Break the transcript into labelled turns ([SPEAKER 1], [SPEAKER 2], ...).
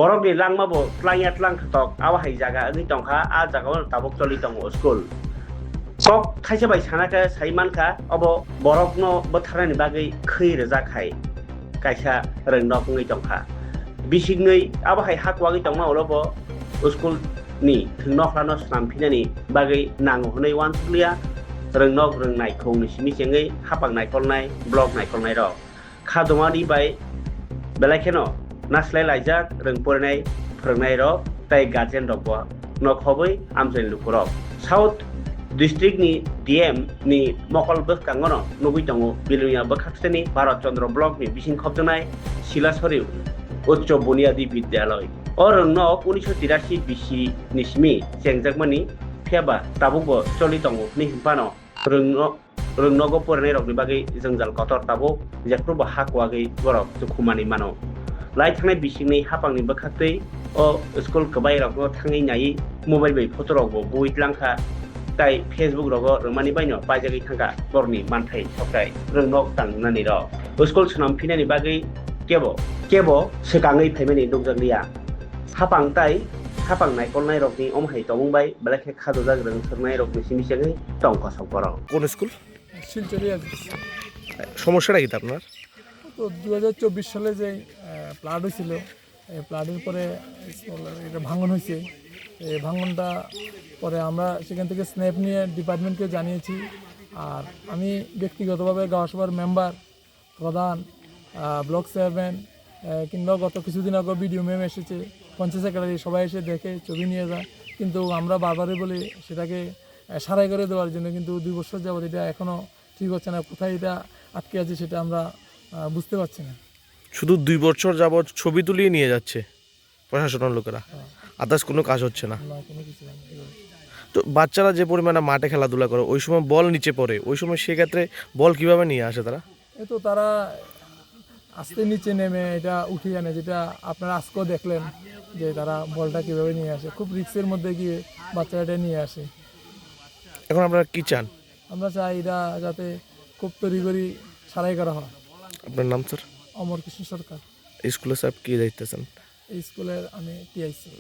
[SPEAKER 1] borok ni langmabo tlangyat lang khatok awahai jaga ani tongkha a jaga tabok choli tongo school kok thaisa bai sanaka saimanka obo borok no botharani bagai khoi rejakhai kaisa rengnog ngai tongkha bisingnai awahai hakwagi tongma olobo school ni thungnokhlano snamphinani bagai nango honai wansukliya rengnog rengnai khongni simi chengai hapang naikolnai blog naikolnai rok khadomani bai belakheno naslai laijak rengpornai phorangnai rok tai guardian rok bo nokhobai amjai lukurok south district ni dm ni mokol bwkangono nugui tongo biluya bwkhakteni bharat chandra block ni bising khobjonai silasori उच्च बुनियादी विद्यालय और रंगनक 1983 बिसि निसमी जेंगजाकमानि faba ताबुकबो चलि दङ नि हिमपानो रंगनगो फरायनाय रकनि बागै जोंजाल कतर ताबुक जेफ्रोबो हाकवागै बरक जुखुमानि मानो लाइ थांनाय बिसिंनि हापांनि बखातै अ स्कुल कबाय रकनो थाङै नायै मोबाइल बै फटो रकबो बुइतलांखा ताइ फेसबुक रगो रमानि बायनो बायजागै थांगा बरनि मानथाय सकाय रंगनक तांनानि र स्कुल सनामफिनानि बागै केबो सेकाङै फाइमानि दंजोंलिया हापां ताइ हापां नायकलनाय रकनि अमहाय तमुंबाय बेलाखे खादो जाग्रों सोरनाय रकनि सिमिसेङै टंका सकराव
[SPEAKER 2] কোন স্কুল
[SPEAKER 3] শিলচরে
[SPEAKER 2] সমস্যাটা কি আপনার
[SPEAKER 3] তো 2024 সালে যে প্লাড হয়েছিল এই প্লাডের পরে এটা ভাঙন হয়েছে এই ভাঙনটা পরে আমরা সেখান থেকে স্ন্যাপ নিয়ে ডিপার্টমেন্টকে জানিয়েছি আর আমি ব্যক্তিগতভাবে গাঁওসভার মেম্বার প্রধান ব্লক চেয়ারম্যান কিংবা গত কিছুদিন আগে বিডিও ম্যাম এসেছে পঞ্চায়েত সেক্রেটারি সবাই এসে দেখে ছবি নিয়ে যায় কিন্তু আমরা বারবারই বলি সেটাকে সারাই করে দেওয়ার জন্য কিন্তু 2 বছর যাবত এটা এখনও ঠিক হচ্ছে না কোথায় এটা আটকে আছে সেটা আমরা বুঝতে পারছি না
[SPEAKER 2] শুধু 2 বছর যাবত ছবি তুলিয়ে নিয়ে যাচ্ছে প্রশাসনের লোকেরা আদার্স কোনো কাজ হচ্ছে না
[SPEAKER 3] কোনো কিছু না
[SPEAKER 2] তো বাচ্চারা যে পরিমাণে মাঠে খেলাধুলা করে ওই সময় বল নিচে পড়ে ওই সময় সেক্ষেত্রে বল কিভাবে নিয়ে আসে তারা
[SPEAKER 3] এই তো তারা আস্তে নিচে নেমে এটা উঠিয়ে আনে যেটা আপনারা আজকেও দেখলেন যে তারা বলটা কীভাবে নিয়ে আসে খুব রিস্কের মধ্যে গিয়ে বাচ্চাটা নিয়ে আসে
[SPEAKER 2] এখন আপনারা কি চান
[SPEAKER 3] আমরা চাই এটা যাতে খুব তড়িঘড়ি সারাই করা হয়
[SPEAKER 2] আপনার নাম স্যার
[SPEAKER 3] অমর কৃষ্ণ সরকার
[SPEAKER 2] স্কুলে স্যার কি দায়িত্ব আছেন
[SPEAKER 3] এই স্কুলের আমি টিআইসি